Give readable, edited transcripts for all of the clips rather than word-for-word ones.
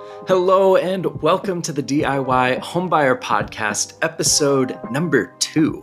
Hello and welcome to the DIY Homebuyer Podcast, episode number 2.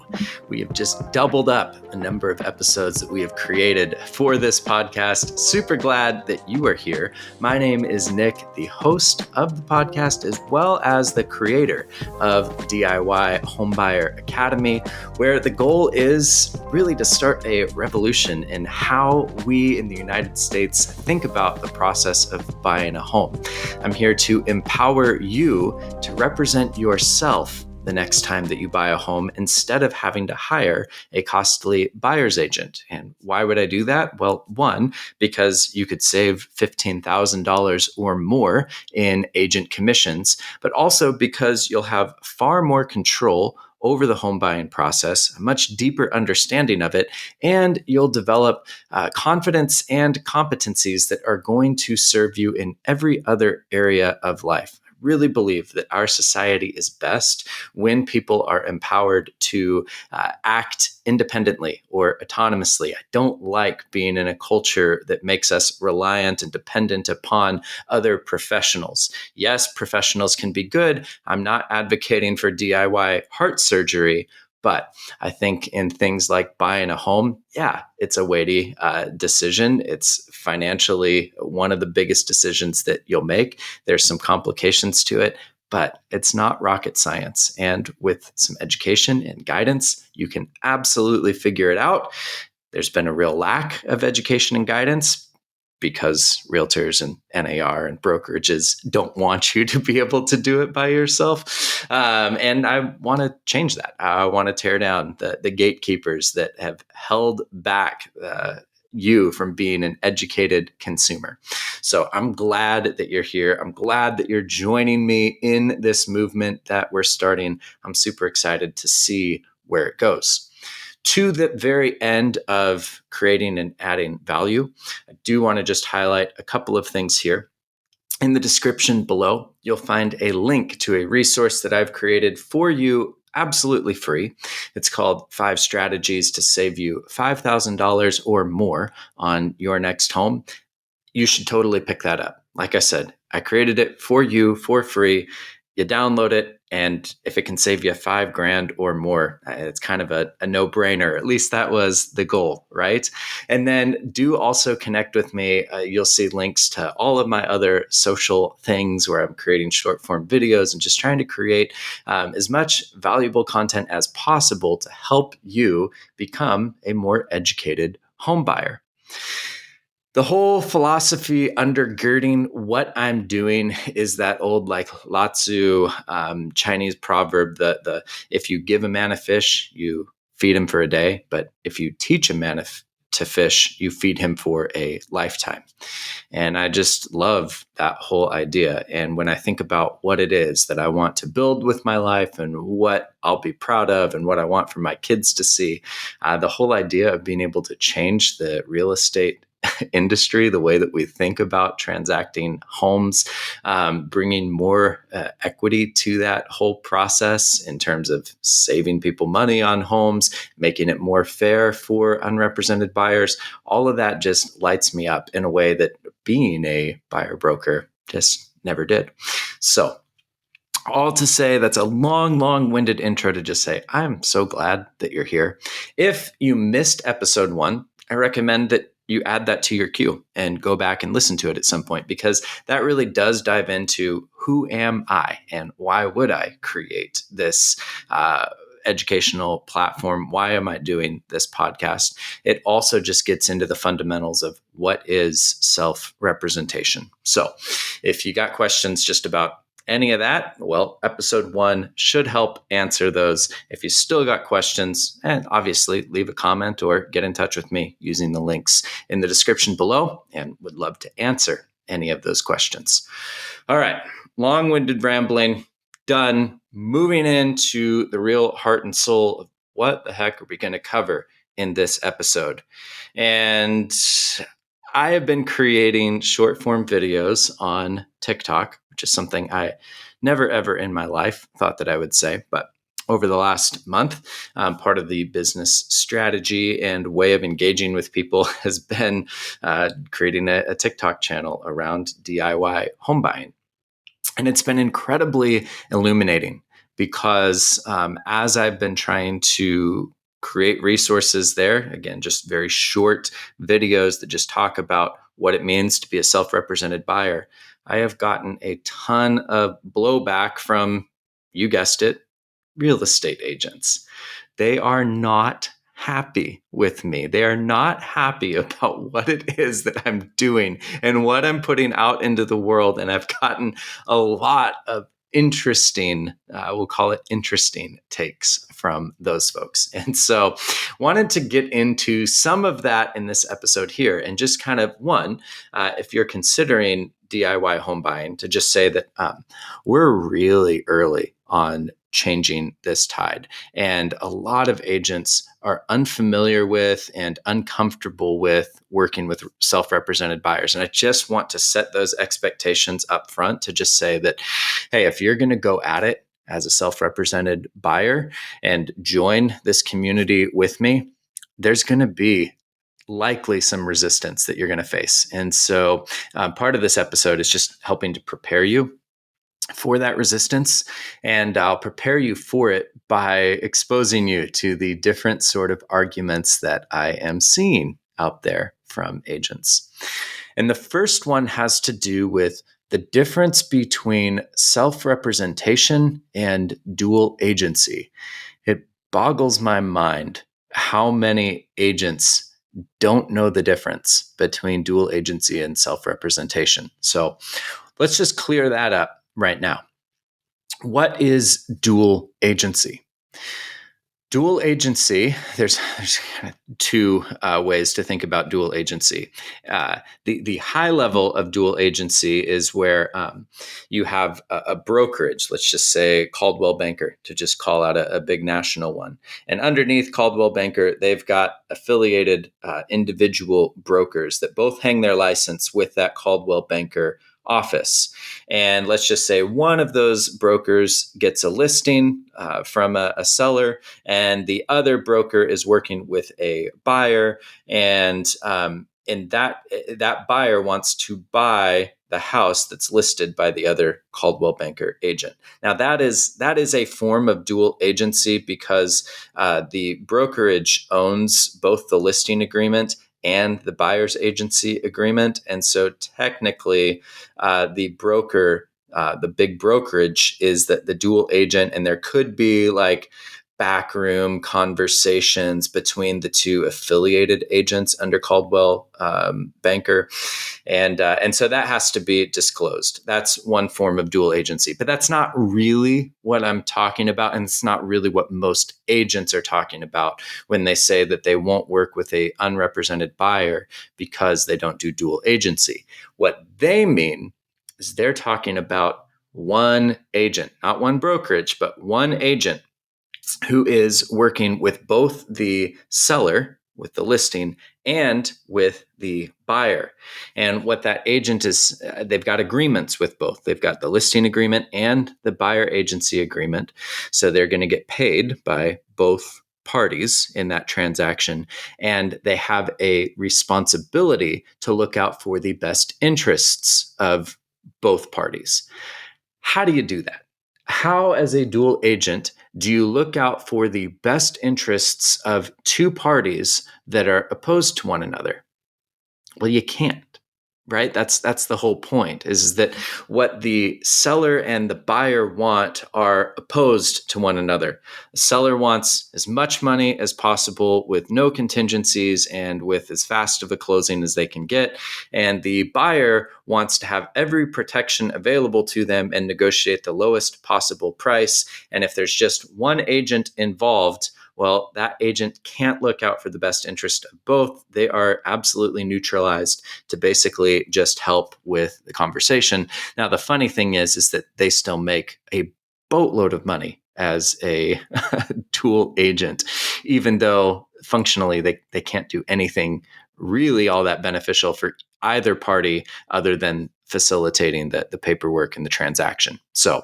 We have just doubled up the number of episodes that we have created for this podcast. Super glad that you are here. My name is Nick, the host of the podcast, as well as the creator of DIY Homebuyer Academy, where the goal is really to start a revolution in how we in the United States think about the process of buying a home. I'm here to empower you to represent yourself the next time that you buy a home instead of having to hire a costly buyer's agent. And why would I do that? Well, one, because you could save $15,000 or more in agent commissions, but also because you'll have far more control over the home buying process, a much deeper understanding of it, and you'll develop confidence and competencies that are going to serve you in every other area of life. I really believe that our society is best when people are empowered to act independently or autonomously. I don't like being in a culture that makes us reliant and dependent upon other professionals. Yes, professionals can be good. I'm not advocating for DIY heart surgery, but I think in things like buying a home, it's a weighty decision. It's financially one of the biggest decisions that you'll make. There's some complications to it, but it's not rocket science. And with some education and guidance, you can absolutely figure it out. There's been a real lack of education and guidance because realtors and NAR and brokerages don't want you to be able to do it by yourself. And I want to change that. I want to tear down the gatekeepers that have held back you from being an educated consumer. So I'm glad that you're here. I'm glad that you're joining me in this movement that we're starting. I'm super excited to see where it goes. To the very end of creating and adding value, I do want to just highlight a couple of things here. In the description below, you'll find a link to a resource that I've created for you absolutely free. It's called 5 Strategies to Save You $5,000 or more on your next home. You should totally pick that up. Like I said, I created it for you for free. You download it, and if it can save you $5,000 or more, it's kind of a no-brainer. At least that was the goal, right? And then do also connect with me. You'll see links to all of my other social things where I'm creating short-form videos and just trying to create as much valuable content as possible to help you become a more educated home buyer. The whole philosophy undergirding what I'm doing is that old Lao Tzu Chinese proverb that if you give a man a fish, you feed him for a day, but if you teach a man to fish, you feed him for a lifetime. And I just love that whole idea. And when I think about what it is that I want to build with my life and what I'll be proud of and what I want for my kids to see, the whole idea of being able to change the real estate industry, the way that we think about transacting homes, bringing more equity to that whole process in terms of saving people money on homes, making it more fair for unrepresented buyers. All of that just lights me up in a way that being a buyer broker just never did. So all to say, that's a long-winded intro to just say, I'm so glad that you're here. If you missed episode 1, I recommend that you add that to your queue and go back and listen to it at some point, because that really does dive into who am I and why would I create this educational platform? Why am I doing this podcast? It also just gets into the fundamentals of what is self-representation. So if you got questions just about any of that, well, episode 1 should help answer those. If you still got questions, and obviously leave a comment or get in touch with me using the links in the description below, and would love to answer any of those questions. All right, long-winded rambling, done. Moving into the real heart and soul of what the heck are we going to cover in this episode. And I have been creating short form videos on TikTok, which is something I never, ever in my life thought that I would say. But over the last month, part of the business strategy and way of engaging with people has been creating a TikTok channel around DIY home buying. And it's been incredibly illuminating because as I've been trying to create resources there, again, just very short videos that just talk about what it means to be a self represented buyer, I have gotten a ton of blowback from, you guessed it, real estate agents. They are not happy with me. They are not happy about what it is that I'm doing and what I'm putting out into the world. And I've gotten a lot of interesting, we'll call it interesting takes from those folks. And so wanted to get into some of that in this episode here and just kind of if you're considering DIY home buying, to just say that we're really early on changing this tide. And a lot of agents are unfamiliar with and uncomfortable with working with self represented buyers. And I just want to set those expectations up front to just say that, hey, if you're going to go at it as a self represented buyer and join this community with me, there's going to be likely some resistance that you're going to face. And so part of this episode is just helping to prepare you for that resistance. And I'll prepare you for it by exposing you to the different sort of arguments that I am seeing out there from agents. And the first one has to do with the difference between self-representation and dual agency. It boggles my mind how many agents don't know the difference between dual agency and self-representation. So let's just clear that up right now. What is dual agency? Dual agency, there's kind of two ways to think about dual agency. The high level of dual agency is where you have a brokerage, let's just say Coldwell Banker, to just call out a big national one. And underneath Coldwell Banker, they've got affiliated individual brokers that both hang their license with that Coldwell Banker office. And let's just say one of those brokers gets a listing from a seller, and the other broker is working with a buyer, and that buyer wants to buy the house that's listed by the other Coldwell Banker agent. Now that is a form of dual agency because the brokerage owns both the listing agreement and the buyer's agency agreement. And so technically, the broker, the big brokerage, is that the dual agent, and there could be like backroom conversations between the two affiliated agents under Coldwell Banker, and so that has to be disclosed. That's one form of dual agency, but that's not really what I'm talking about, and it's not really what most agents are talking about when they say that they won't work with a unrepresented buyer because they don't do dual agency. What they mean is they're talking about one agent, not one brokerage, but one agent who is working with both the seller, with the listing, and with the buyer. And what that agent is, they've got agreements with both. They've got the listing agreement and the buyer agency agreement. So they're going to get paid by both parties in that transaction. And they have a responsibility to look out for the best interests of both parties. How do you do that? How, as a dual agent, do you look out for the best interests of two parties that are opposed to one another? Well, you can't, right? That's the whole point, is that what the seller and the buyer want are opposed to one another. The seller wants as much money as possible with no contingencies and with as fast of a closing as they can get. And the buyer wants to have every protection available to them and negotiate the lowest possible price. And if there's just one agent involved, well, that agent can't look out for the best interest of both. They are absolutely neutralized to basically just help with the conversation. Now, the funny thing is that they still make a boatload of money as a dual agent, even though functionally they can't do anything really all that beneficial for either party other than facilitating the paperwork and the transaction. So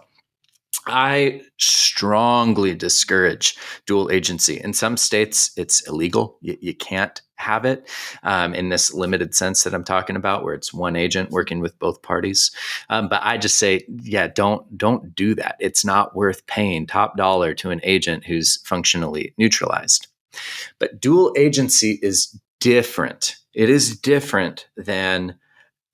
I strongly discourage dual agency. In some states, it's illegal. You can't have it in this limited sense that I'm talking about, where it's one agent working with both parties. But I just say, yeah, don't do that. It's not worth paying top dollar to an agent who's functionally neutralized. But dual agency is different. It is different than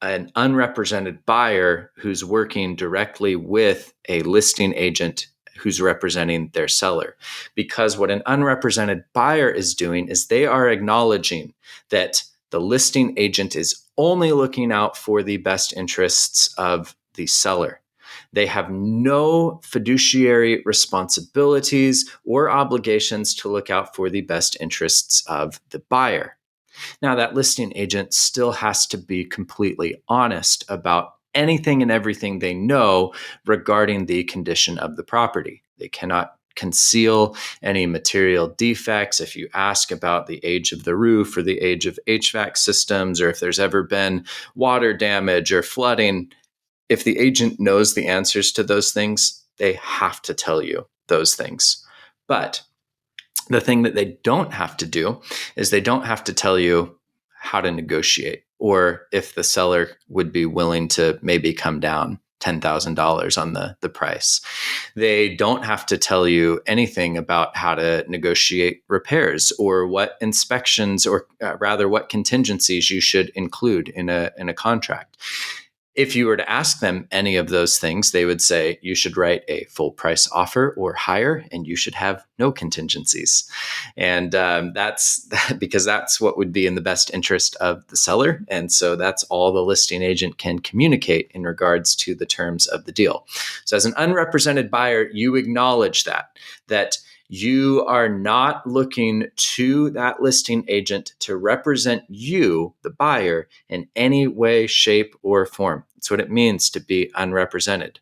an unrepresented buyer who's working directly with a listing agent who's representing their seller. Because what an unrepresented buyer is doing is they are acknowledging that the listing agent is only looking out for the best interests of the seller. They have no fiduciary responsibilities or obligations to look out for the best interests of the buyer. Now, that listing agent still has to be completely honest about anything and everything they know regarding the condition of the property. They cannot conceal any material defects. If you ask about the age of the roof or the age of HVAC systems, or if there's ever been water damage or flooding, if the agent knows the answers to those things, they have to tell you those things. But the thing that they don't have to do is they don't have to tell you how to negotiate, or if the seller would be willing to maybe come down $10,000 on the price. They don't have to tell you anything about how to negotiate repairs, or what inspections, or rather what contingencies you should include in a contract. If you were to ask them any of those things, they would say you should write a full price offer or higher, and you should have no contingencies. And that's because that's what would be in the best interest of the seller. And so that's all the listing agent can communicate in regards to the terms of the deal. So as an unrepresented buyer, you acknowledge that you are not looking to that listing agent to represent you, the buyer, in any way, shape, or form. That's what it means to be unrepresented.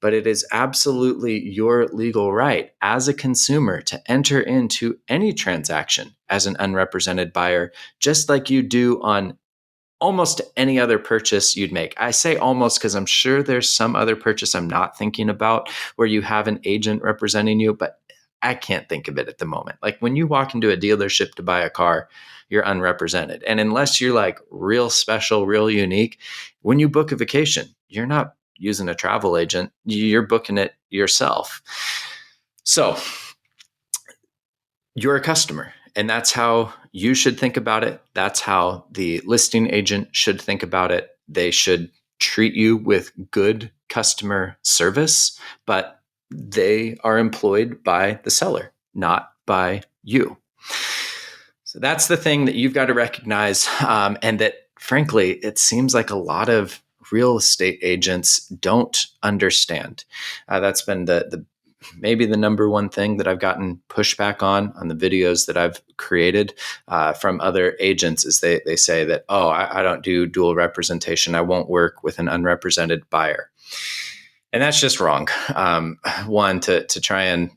But it is absolutely your legal right as a consumer to enter into any transaction as an unrepresented buyer, just like you do on almost any other purchase you'd make. I say almost because I'm sure there's some other purchase I'm not thinking about where you have an agent representing you, but I can't think of it at the moment. Like when you walk into a dealership to buy a car, you're unrepresented. And unless you're like real special, real unique, when you book a vacation, you're not using a travel agent, you're booking it yourself. So you're a customer, and that's how you should think about it. That's how the listing agent should think about it. They should treat you with good customer service, but they are employed by the seller, not by you. So that's the thing that you've got to recognize, and that, frankly, it seems like a lot of real estate agents don't understand. That's been the maybe the number one thing that I've gotten pushback on the videos that I've created from other agents is they say that, oh, I don't do dual representation. I won't work with an unrepresented buyer. And that's just wrong. One, to try and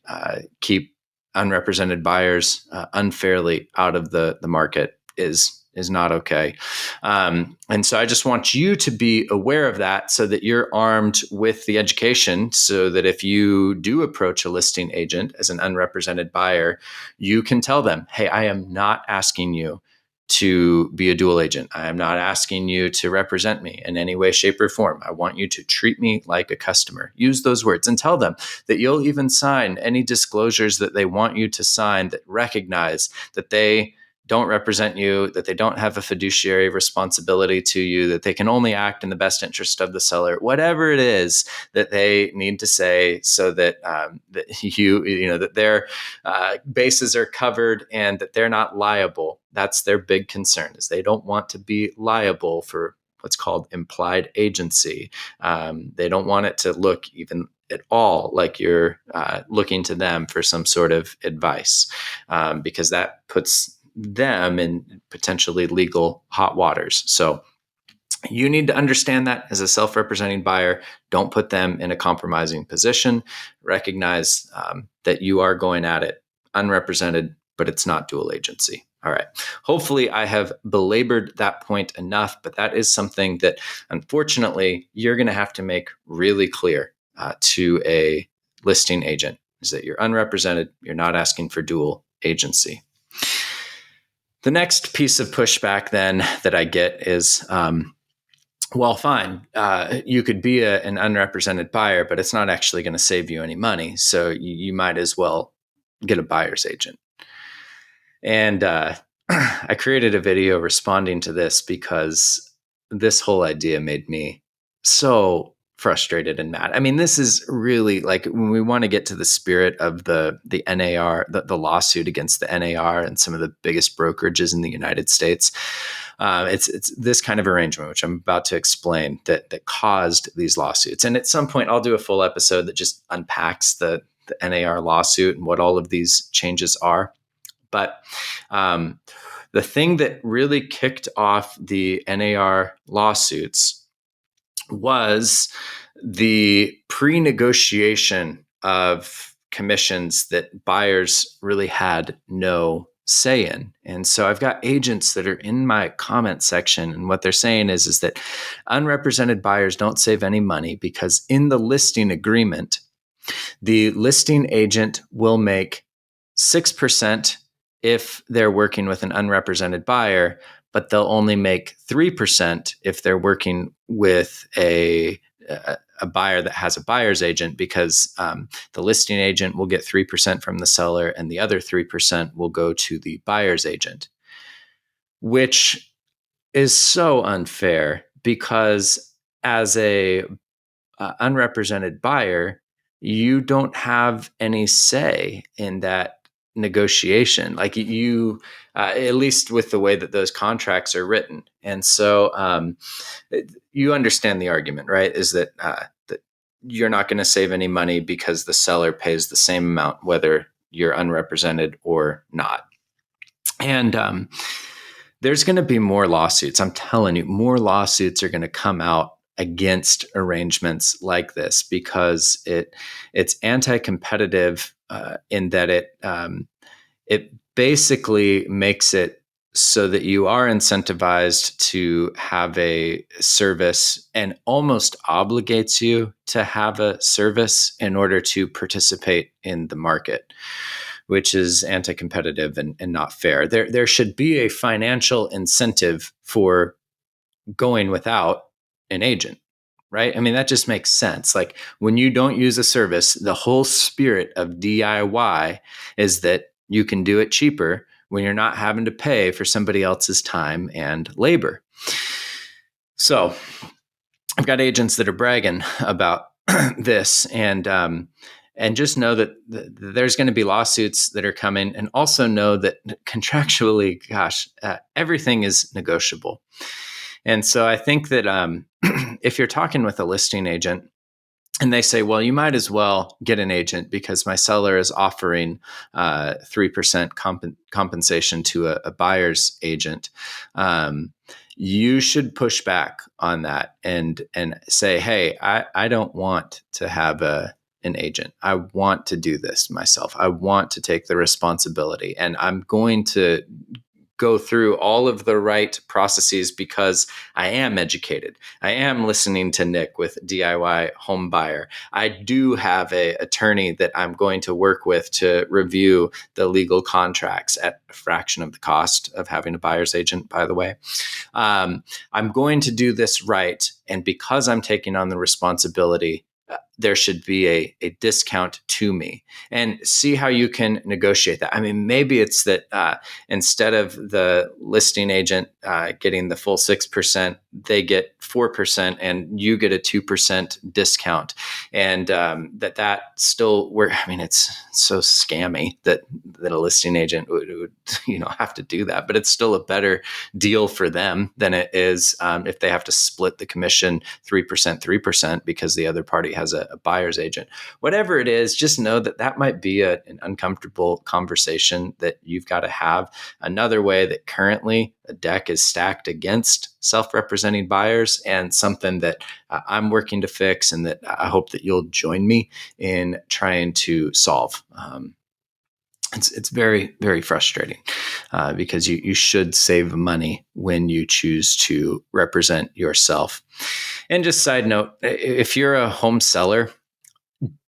keep unrepresented buyers unfairly out of the market is not okay. And so I just want you to be aware of that so that you're armed with the education so that if you do approach a listing agent as an unrepresented buyer, you can tell them, hey, I am not asking you to be a dual agent. I am not asking you to represent me in any way, shape, or form. I want you to treat me like a customer. Use those words and tell them that you'll even sign any disclosures that they want you to sign that recognize that they don't represent you, that they don't have a fiduciary responsibility to you, that they can only act in the best interest of the seller, whatever it is that they need to say so that that their bases are covered and that they're not liable. That's their big concern, is they don't want to be liable for what's called implied agency. They don't want it to look even at all like you're looking to them for some sort of advice, because that puts them in potentially legal hot waters. So you need to understand that as a self-representing buyer. Don't put them in a compromising position. Recognize that you are going at it unrepresented, but it's not dual agency. All right. Hopefully, I have belabored that point enough, but that is something that, unfortunately, you're going to have to make really clear to a listing agent, is that you're unrepresented, you're not asking for dual agency. The next piece of pushback then that I get is, well, fine, you could be an unrepresented buyer, but it's not actually going to save you any money. So you might as well get a buyer's agent. And I created a video responding to this because this whole idea made me so frustrated and mad. I mean, this is really like when we want to get to the spirit of the NAR, the lawsuit against the NAR and some of the biggest brokerages in the United States. It's this kind of arrangement, which I'm about to explain, that caused these lawsuits. And at some point, I'll do a full episode that just unpacks the NAR lawsuit and what all of these changes are. But the thing that really kicked off the NAR lawsuits was the pre-negotiation of commissions that buyers really had no say in. And so I've got agents that are in my comment section, and what they're saying is that unrepresented buyers don't save any money because in the listing agreement, the listing agent will make 6% if they're working with an unrepresented buyer, but they'll only make 3% if they're working with a buyer that has a buyer's agent, because the listing agent will get 3% from the seller and the other 3% will go to the buyer's agent, which is so unfair because as a unrepresented buyer, you don't have any say in that negotiation, like you, at least with the way that those contracts are written. And so you understand the argument, right? Is that that you're not going to save any money because the seller pays the same amount whether you're unrepresented or not. And there's going to be more lawsuits. I'm telling you, more lawsuits are going to come out against arrangements like this because it's anti-competitive in that it basically makes it so that you are incentivized to have a service and almost obligates you to have a service in order to participate in the market, which is anti-competitive and not fair. There should be a financial incentive for going without an agent, right? I mean, that just makes sense. Like when you don't use a service, the whole spirit of DIY is that you can do it cheaper when you're not having to pay for somebody else's time and labor. So I've got agents that are bragging about this, and just know that there's going to be lawsuits that are coming, and also know that contractually, gosh, everything is negotiable. And so I think that if you're talking with a listing agent and they say, well, you might as well get an agent because my seller is offering 3% compensation to a buyer's agent, you should push back on that and say, hey, I don't want to have an agent. I want to do this myself. I want to take the responsibility, and I'm going to go through all of the right processes because I am educated. I am listening to Nick with DIY Homebuyer. I do have an attorney that I'm going to work with to review the legal contracts at a fraction of the cost of having a buyer's agent, by the way. I'm going to do this right. And because I'm taking on the responsibility, there should be a discount to me, and see how you can negotiate that. I mean, maybe it's that instead of the listing agent getting the full 6%, they get 4% and you get a 2% discount. And that still, I mean, it's so scammy that a listing agent would have to do that, but it's still a better deal for them than it is if they have to split the commission 3% because the other party has a buyer's agent. Whatever it is, just know that might be an uncomfortable conversation that you've got to have. Another way that currently a deck is stacked against self-representing buyers, and something that I'm working to fix, and that I hope that you'll join me in trying to solve. It's very, very frustrating because you should save money when you choose to represent yourself. And just side note, if you're a home seller,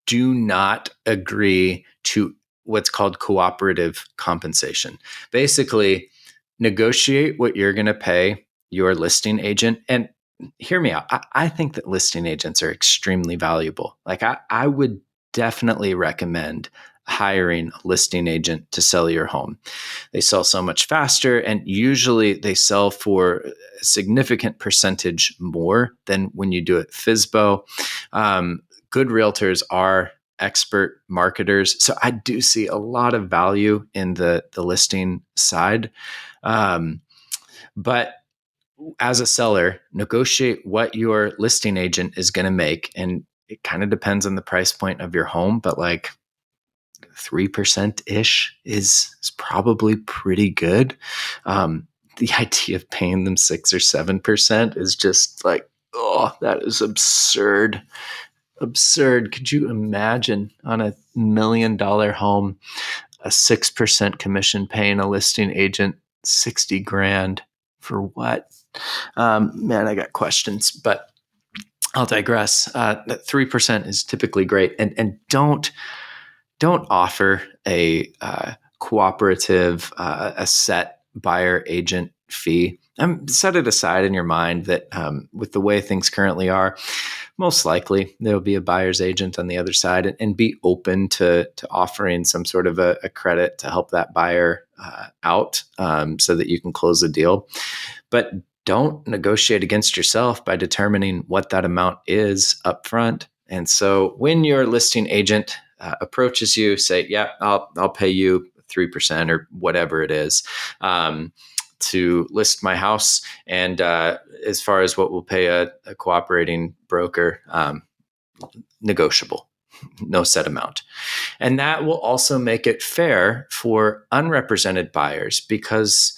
do not agree to what's called cooperative compensation. Basically, negotiate what you're going to pay your listing agent. And hear me out. I think that listing agents are extremely valuable. Like I would definitely recommend hiring a listing agent to sell your home. They sell so much faster, and usually they sell for a significant percentage more than when you do it FSBO. Good realtors are expert marketers. So I do see a lot of value in the listing side. But as a seller, negotiate what your listing agent is going to make. And it kind of depends on the price point of your home, but like 3% ish is probably pretty good. The idea of paying them 6 or 7% is just like, oh, that is absurd. Absurd. Could you imagine on $1 million home, a 6% commission paying a listing agent 60 grand for what? Man, I got questions, but I'll digress. That 3% is typically great. And don't offer a cooperative, a set buyer agent fee. Set it aside in your mind that with the way things currently are, most likely there'll be a buyer's agent on the other side, and be open to offering some sort of a credit to help that buyer out so that you can close the deal. But don't negotiate against yourself by determining what that amount is upfront. And so when your listing agent approaches you, say, yeah, I'll pay you 3% or whatever it is to list my house. And as far as what we'll pay a cooperating broker, negotiable, no set amount. And that will also make it fair for unrepresented buyers, because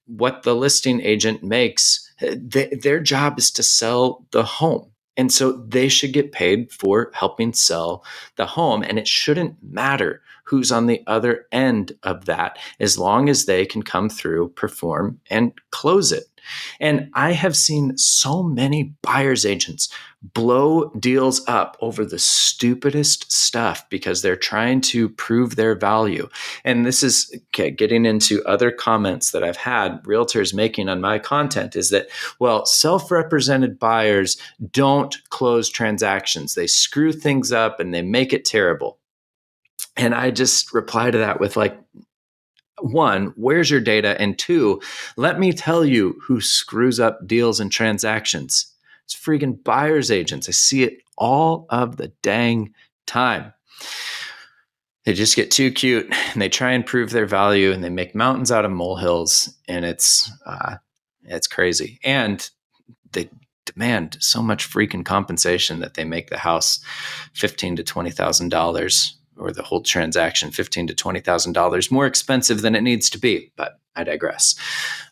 what the listing agent makes, their job is to sell the home. And so they should get paid for helping sell the home. And it shouldn't matter who's on the other end of that, as long as they can come through, perform, and close it. And I have seen so many buyer's agents blow deals up over the stupidest stuff because they're trying to prove their value. And this is getting into other comments that I've had realtors making on my content, is that, well, self-represented buyers don't close transactions. They screw things up and they make it terrible. And I just reply to that with like, one, where's your data? And two, let me tell you who screws up deals and transactions. It's freaking buyer's agents. I see it all of the dang time. They just get too cute and they try and prove their value, and they make mountains out of molehills, and it's crazy. And they demand so much freaking compensation that they make the house $15,000 to $20,000, or the whole transaction $15,000 to $20,000 more expensive than it needs to be. But I digress.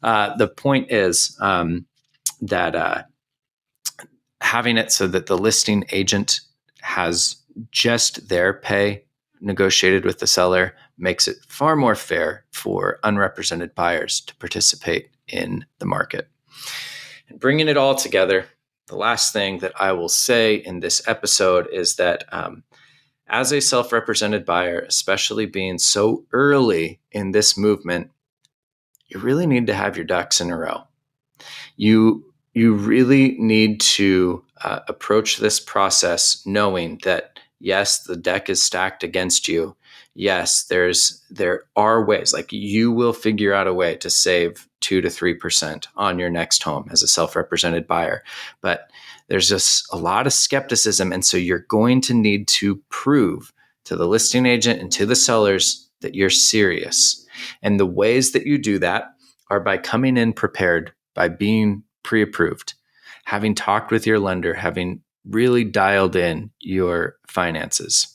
The point is that having it so that the listing agent has just their pay negotiated with the seller makes it far more fair for unrepresented buyers to participate in the market. And bringing it all together, the last thing that I will say in this episode is that as a self-represented buyer, especially being so early in this movement, you really need to have your ducks in a row. You really need to approach this process knowing that, yes, the deck is stacked against you. Yes, there are ways, like you will figure out a way to save 2 to 3% on your next home as a self-represented buyer. But there's just a lot of skepticism. And so you're going to need to prove to the listing agent and to the sellers that you're serious. And the ways that you do that are by coming in prepared, by being pre-approved, having talked with your lender, having really dialed in your finances,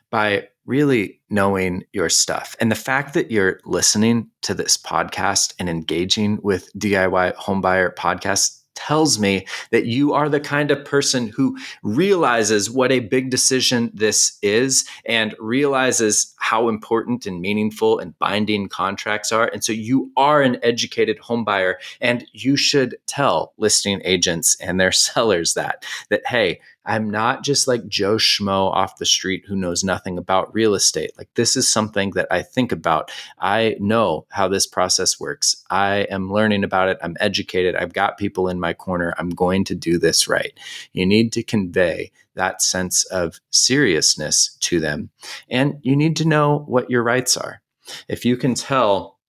by really knowing your stuff. And the fact that you're listening to this podcast and engaging with DIY Homebuyer podcasts tells me that you are the kind of person who realizes what a big decision this is and realizes how important and meaningful and binding contracts are. And so you are an educated homebuyer, and you should tell listing agents and their sellers that, hey, I'm not just like Joe Schmo off the street who knows nothing about real estate. Like, this is something that I think about. I know how this process works. I am learning about it. I'm educated. I've got people in my corner. I'm going to do this right. You need to convey that sense of seriousness to them. And you need to know what your rights are. If you can tell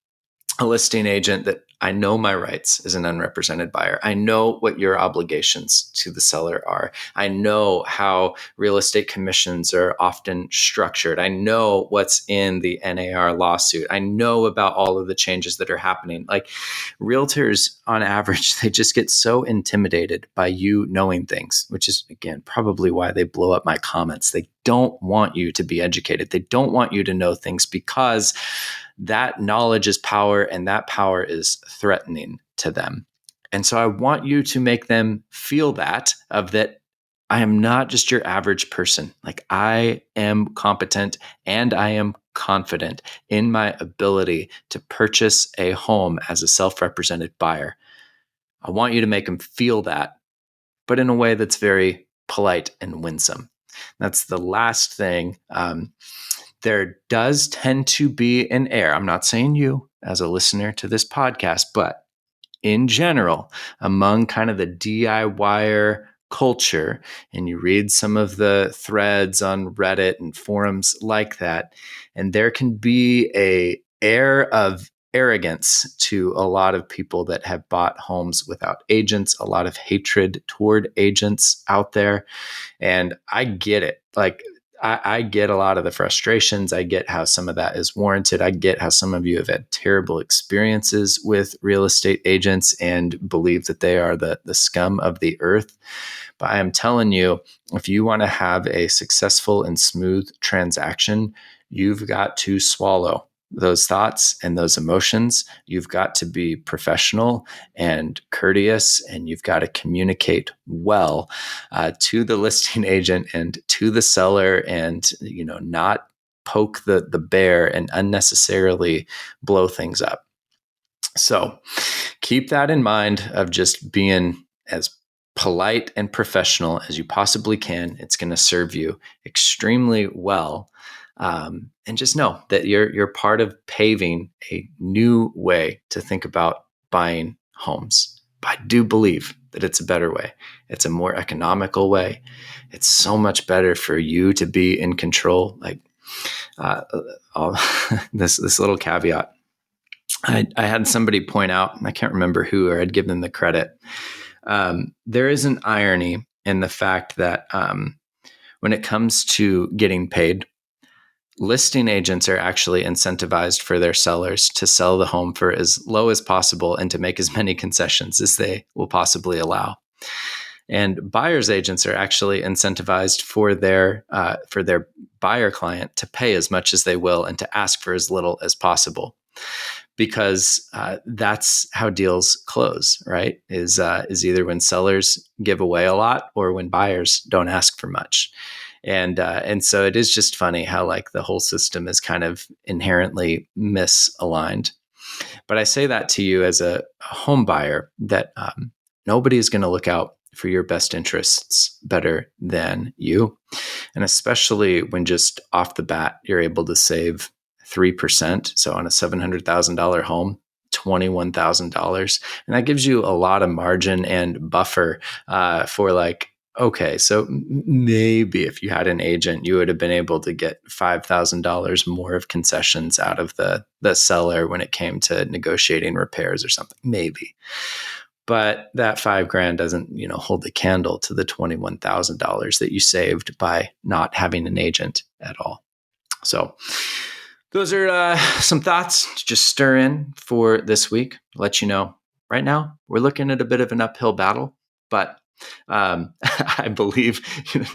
a listing agent that I know my rights as an unrepresented buyer. I know what your obligations to the seller are. I know how real estate commissions are often structured. I know what's in the NAR lawsuit. I know about all of the changes that are happening. Like, realtors on average, they just get so intimidated by you knowing things, which is, again, probably why they blow up my comments. They don't want you to be educated. They don't want you to know things, because that knowledge is power, and that power is threatening to them. And so I want you to make them feel that, of that I am not just your average person. Like, I am competent and I am confident in my ability to purchase a home as a self-represented buyer. I want you to make them feel that, but in a way that's very polite and winsome. That's the last thing. There does tend to be an air. I'm not saying you as a listener to this podcast, but in general, among kind of the DIYer culture, and you read some of the threads on Reddit and forums like that, and there can be a air of arrogance to a lot of people that have bought homes without agents, a lot of hatred toward agents out there. And I get it. Like, I get a lot of the frustrations. I get how some of that is warranted. I get how some of you have had terrible experiences with real estate agents and believe that they are the scum of the earth. But I am telling you, if you want to have a successful and smooth transaction, you've got to swallow those thoughts and those emotions. You've got to be professional and courteous, and you've got to communicate well to the listing agent and to the seller, and not poke the bear and unnecessarily blow things up. So keep that in mind, of just being as polite and professional as you possibly can. It's going to serve you extremely well. And just know that you're part of paving a new way to think about buying homes. But I do believe that it's a better way. It's a more economical way. It's so much better for you to be in control. Like, this little caveat. I had somebody point out, I can't remember who, or I'd give them the credit. There is an irony in the fact that when it comes to getting paid, listing agents are actually incentivized for their sellers to sell the home for as low as possible and to make as many concessions as they will possibly allow. And buyers agents are actually incentivized for their buyer client to pay as much as they will and to ask for as little as possible, because that's how deals close, right? Is either when sellers give away a lot or when buyers don't ask for much. And so it is just funny how, like, the whole system is kind of inherently misaligned. But I say that to you as a home buyer, that nobody is going to look out for your best interests better than you. And especially when just off the bat, you're able to save 3%. So on a $700,000 home, $21,000. And that gives you a lot of margin and buffer for, like, okay, so maybe if you had an agent, you would have been able to get $5,000 more of concessions out of the seller when it came to negotiating repairs or something, maybe. But that $5,000 doesn't, hold a candle to the $21,000 that you saved by not having an agent at all. So those are some thoughts to just stir in for this week. Let you know, right now we're looking at a bit of an uphill battle, but I believe,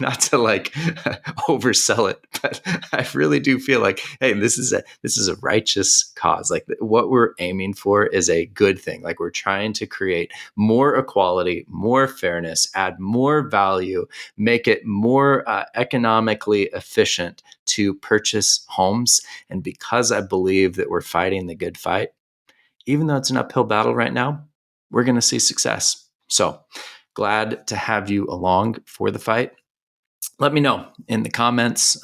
not to like oversell it, but I really do feel like, hey, this is a righteous cause. Like, what we're aiming for is a good thing. Like, we're trying to create more equality, more fairness, add more value, make it more economically efficient to purchase homes. And because I believe that we're fighting the good fight, even though it's an uphill battle right now, we're going to see success. So glad to have you along for the fight. Let me know in the comments.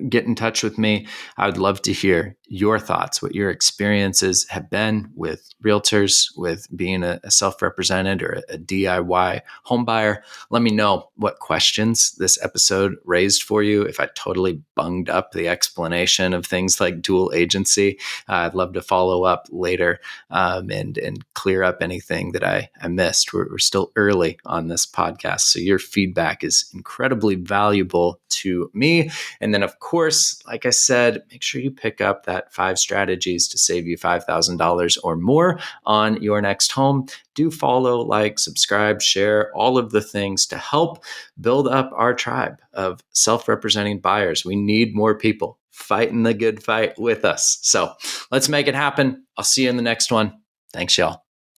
Get in touch with me. I would love to hear your thoughts, what your experiences have been with realtors, with being a self-represented or a DIY home buyer. Let me know what questions this episode raised for you. If I totally bunged up the explanation of things like dual agency, I'd love to follow up later and clear up anything that I missed. We're still early on this podcast, so your feedback is incredibly valuable to me. And then, of course, like I said, make sure you pick up that 5 strategies to save you $5,000 or more on your next home. Do follow, like, subscribe, share, all of the things to help build up our tribe of self-representing buyers. We need more people fighting the good fight with us. So let's make it happen. I'll see you in the next one. Thanks, y'all.